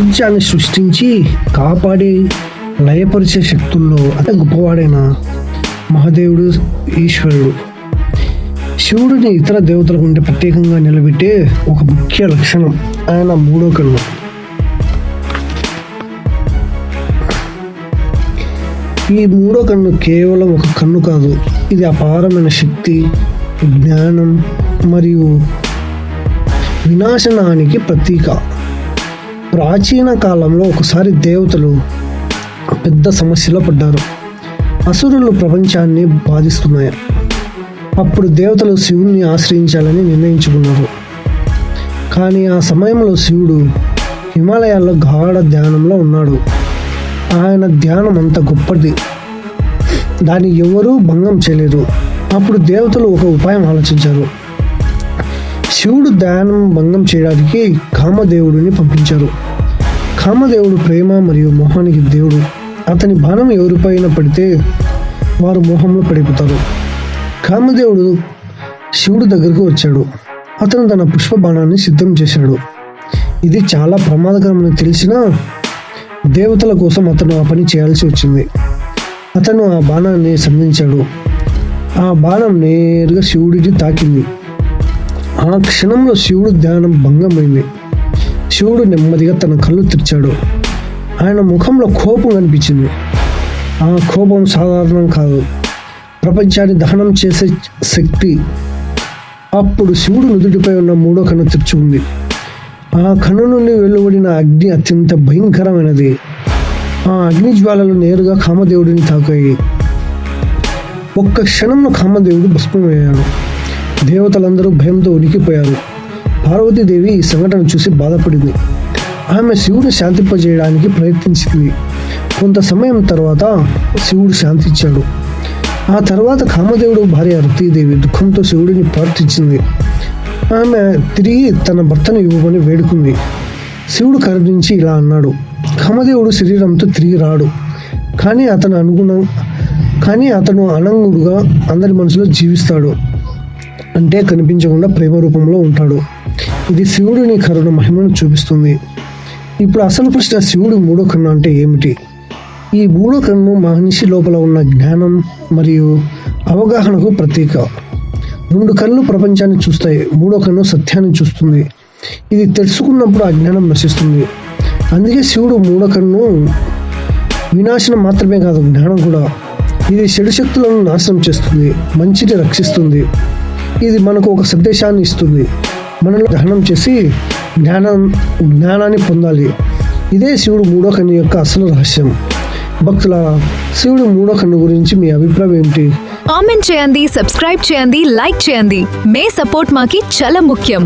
ప్రపంచాన్ని సృష్టించి కాపాడి లయపరిచే శక్తుల్లో అతి గొప్పవాడైన మహాదేవుడు ఈశ్వరుడు. శివుడిని ఇతర దేవతల కంటే ప్రత్యేకంగా నిలబెట్టే ఒక ముఖ్య లక్షణం ఆయన మూడో కన్ను. ఈ మూడో కన్ను కేవలం ఒక కన్ను కాదు, ఇది అపారమైన శక్తి, జ్ఞానం మరియు వినాశనానికి ప్రతీక. ప్రాచీన కాలంలో ఒకసారి దేవతలు పెద్ద సమస్యలో పడ్డారు. అసురులు ప్రపంచాన్ని బాధిస్తున్నాయి. అప్పుడు దేవతలు శివుడిని ఆశ్రయించాలని నిర్ణయించుకున్నారు. కానీ ఆ సమయంలో శివుడు హిమాలయాల్లో గాఢ ధ్యానంలో ఉన్నాడు. ఆయన ధ్యానం అంత గొప్పది, దాన్ని ఎవరూ భంగం చేయలేరు. అప్పుడు దేవతలు ఒక ఉపాయం ఆలోచించారు. శివుడు ధ్యానం భంగం చేయడానికి కామదేవుడిని పంపించారు. కామదేవుడు ప్రేమ మరియు మోహానికి దేవుడు. అతని బాణం ఎవరిపైన పడితే వారు మోహంలో పడిపోతారు. కామదేవుడు శివుడు దగ్గరకు వచ్చాడు. అతను తన పుష్ప బాణాన్ని సిద్ధం చేశాడు. ఇది చాలా ప్రమాదకరమని తెలిసినా దేవతల కోసం అతను ఆ పని చేయాల్సి వచ్చింది. అతను ఆ బాణాన్ని సంధించాడు. ఆ బాణం నేరుగా శివుడిని తాకింది. ఆ క్షణంలో శివుడు ధ్యానం భంగమైంది. శివుడు నెమ్మదిగా తన కళ్ళు తెరిచాడు. ఆయన ముఖంలో కోపం కనిపించింది. ఆ కోపం సాధారణం కాదు, ప్రపంచాన్ని దహనం చేసే శక్తి. అప్పుడు శివుడు నుదుటిపై ఉన్న మూడో కన్ను తెరుచుకుంది. ఆ కన్ను నుండి వెలువడిన అగ్ని అత్యంత భయంకరమైనది. ఆ అగ్ని జ్వాలలు నేరుగా కామదేవుడిని తాకాయి. ఒక్క క్షణంలో కామదేవుడు భస్మమయ్యాడు. దేవతలందరూ భయంతో ఉనికిపోయారు. పార్వతీదేవి ఈ సంఘటన చూసి బాధపడింది. ఆమె శివుడిని శాంతింపజేయడానికి ప్రయత్నించింది. కొంత సమయం తర్వాత శివుడు శాంతించాడు. ఆ తర్వాత కామదేవుడు భార్య రతీదేవి దుఃఖంతో శివుడిని ప్రార్థించింది. ఆమె తిరిగి తన భర్తను ఇవ్వమని వేడుకుంది. శివుడు కరుణించి ఇలా అన్నాడు, కామదేవుడు శరీరంతో తిరిగి రాడు, కానీ అతను అనంగుడుగా అందరి మనసులో జీవిస్తాడు, అంటే కనిపించకుండా ప్రేమ రూపంలో ఉంటాడు. ఇది శివుడిని కరుణ మహిమను చూపిస్తుంది. ఇప్పుడు అసలు ప్రశ్న, శివుడు మూడో కన్ను అంటే ఏమిటి? ఈ మూడో కన్ను మనిషి లోపల ఉన్న జ్ఞానం మరియు అవగాహనకు ప్రతీక. రెండు కళ్ళు ప్రపంచాన్ని చూస్తాయి, మూడో కన్ను సత్యాన్ని చూస్తుంది. ఇది తెలుసుకున్నప్పుడు అజ్ఞానం నశిస్తుంది. అందుకే శివుడు మూడో కన్ను వినాశనం మాత్రమే కాదు, జ్ఞానం కూడా. ఇది చెడు శక్తులను నాశనం చేస్తుంది, మంచిని రక్షిస్తుంది. ఇది మనకు ఒక సందేశాన్ని ఇస్తుంది, మనలో దహనం చేసి జ్ఞానాన్ని పొందాలి. ఇదే శివుడు మూడో కన్ను యొక్క అసలు రహస్యం. భక్తుల, శివుడు మూడో కన్ను గురించి మీ అభిప్రాయం ఏమిటి? కామెంట్ చేయండి, సబ్స్క్రైబ్ చేయండి, లైక్ చేయండి. మీ సపోర్ట్ మాకి చాలా ముఖ్యం.